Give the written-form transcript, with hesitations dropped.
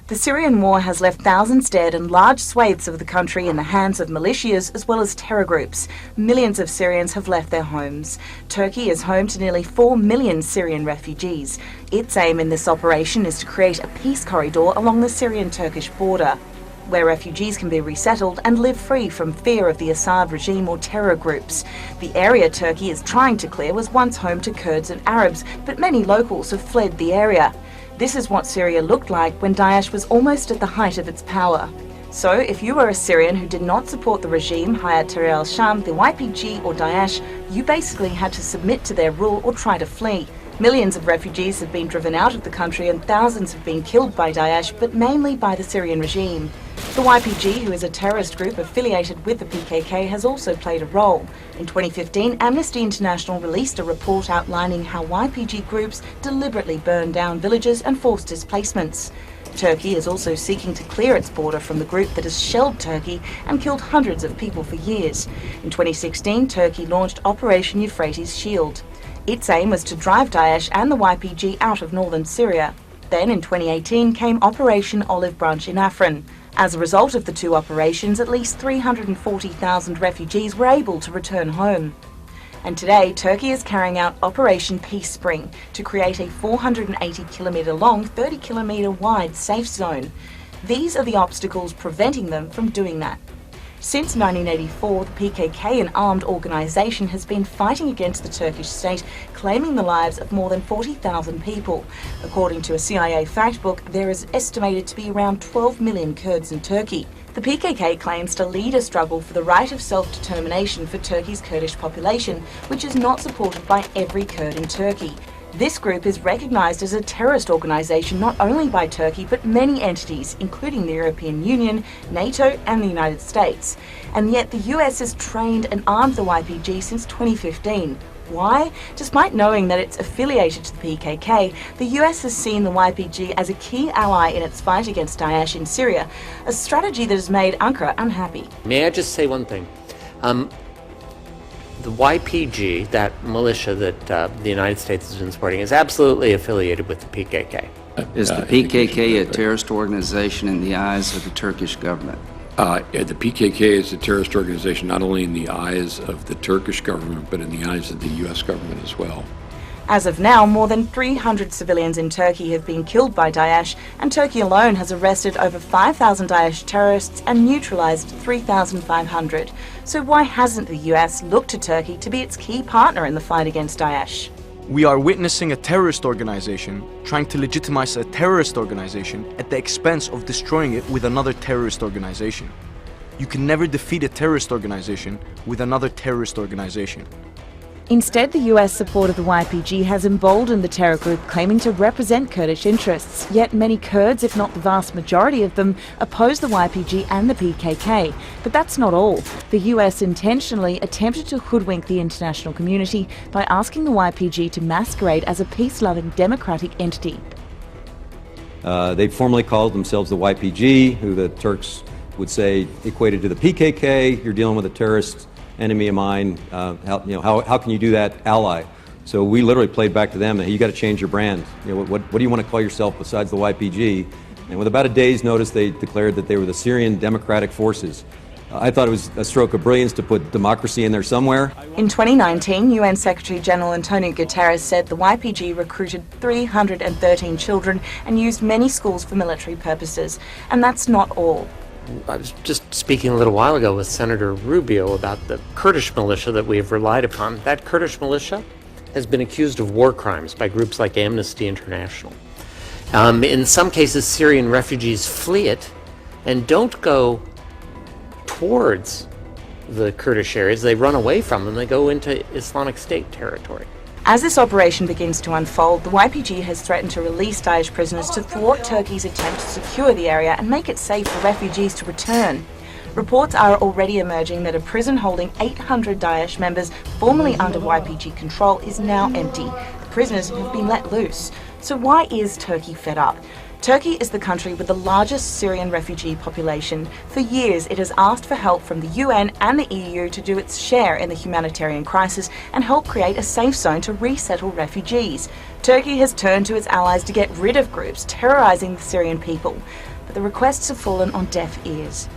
The Syrian war has left thousands dead and large swathes of the country in the hands of militias as well as terror groups. Millions of Syrians have left their homes. Turkey is home to nearly 4 million Syrian refugees. Its aim in this operation is to create a peace corridor along the Syrian-Turkish border, where refugees can be resettled and live free from fear of the Assad regime or terror groups. The area Turkey is trying to clear was once home to Kurds and Arabs, but many locals have fled the area. This is what Syria looked like when Daesh was almost at the height of its power. So, if you were a Syrian who did not support the regime, Hayat Tahrir al-Sham, the YPG or Daesh, you basically had to submit to their rule or try to flee. Millions of refugees have been driven out of the country and thousands have been killed by Daesh, but mainly by the Syrian regime. The YPG, who is a terrorist group affiliated with the PKK, has also played a role. In 2015, Amnesty International released a report outlining how YPG groups deliberately burned down villages and forced displacements. Turkey is also seeking to clear its border from the group that has shelled Turkey and killed hundreds of people for years. In 2016, Turkey launched Operation Euphrates Shield. Its aim was to drive Daesh and the YPG out of northern Syria. Then in 2018 came Operation Olive Branch in Afrin. As a result of the two operations, at least 340,000 refugees were able to return home. And today, Turkey is carrying out Operation Peace Spring to create a 480-kilometre long, 30-kilometre wide safe zone. These are the obstacles preventing them from doing that. Since 1984, the PKK, an armed organisation, has been fighting against the Turkish state, claiming the lives of more than 40,000 people. According to a CIA fact book, there is estimated to be around 12 million Kurds in Turkey. The PKK claims to lead a struggle for the right of self-determination for Turkey's Kurdish population, which is not supported by every Kurd in Turkey. This group is recognised as a terrorist organisation not only by Turkey but many entities, including the European Union, NATO and the United States. And yet the US has trained and armed the YPG since 2015. Why? Despite knowing that it's affiliated to the PKK, the US has seen the YPG as a key ally in its fight against Daesh in Syria, a strategy that has made Ankara unhappy. May I just say one thing? The YPG, that militia that the United States has been supporting, is absolutely affiliated with the PKK. Is the PKK a terrorist organization in the eyes of the Turkish government? The PKK is a terrorist organization not only in the eyes of the Turkish government, but in the eyes of the U.S. government as well. As of now, more than 300 civilians in Turkey have been killed by Daesh, and Turkey alone has arrested over 5,000 Daesh terrorists and neutralised 3,500. So why hasn't the US looked to Turkey to be its key partner in the fight against Daesh? We are witnessing a terrorist organization trying to legitimize a terrorist organization at the expense of destroying it with another terrorist organization. You can never defeat a terrorist organization with another terrorist organization. Instead, the US support of the YPG has emboldened the terror group, claiming to represent Kurdish interests. Yet many Kurds, if not the vast majority of them, oppose the YPG and the PKK. But that's not all. The US intentionally attempted to hoodwink the international community by asking the YPG to masquerade as a peace-loving democratic entity. They formally called themselves the YPG, who the Turks would say equated to the PKK. You're dealing with a terrorist enemy of mine, how can you do that, ally? So we literally played back to them, hey, you got to change your brand. What do you want to call yourself besides the YPG? And with about a day's notice, they declared that they were the Syrian Democratic Forces. I thought it was a stroke of brilliance to put democracy in there somewhere. In 2019, UN Secretary General Antonio Guterres said the YPG recruited 313 children and used many schools for military purposes. And that's not all. I was just speaking a little while ago with Senator Rubio about the Kurdish militia that we have relied upon. That Kurdish militia has been accused of war crimes by groups like Amnesty International. In some cases, Syrian refugees flee it and don't go towards the Kurdish areas. They run away from them. They go into Islamic State territory. As this operation begins to unfold, the YPG has threatened to release Daesh prisoners to thwart Turkey's attempt to secure the area and make it safe for refugees to return. Reports are already emerging that a prison holding 800 Daesh members formerly under YPG control is now empty. The prisoners have been let loose. So why is Turkey fed up? Turkey is the country with the largest Syrian refugee population. For years, it has asked for help from the UN and the EU to do its share in the humanitarian crisis and help create a safe zone to resettle refugees. Turkey has turned to its allies to get rid of groups terrorising the Syrian people, but the requests have fallen on deaf ears.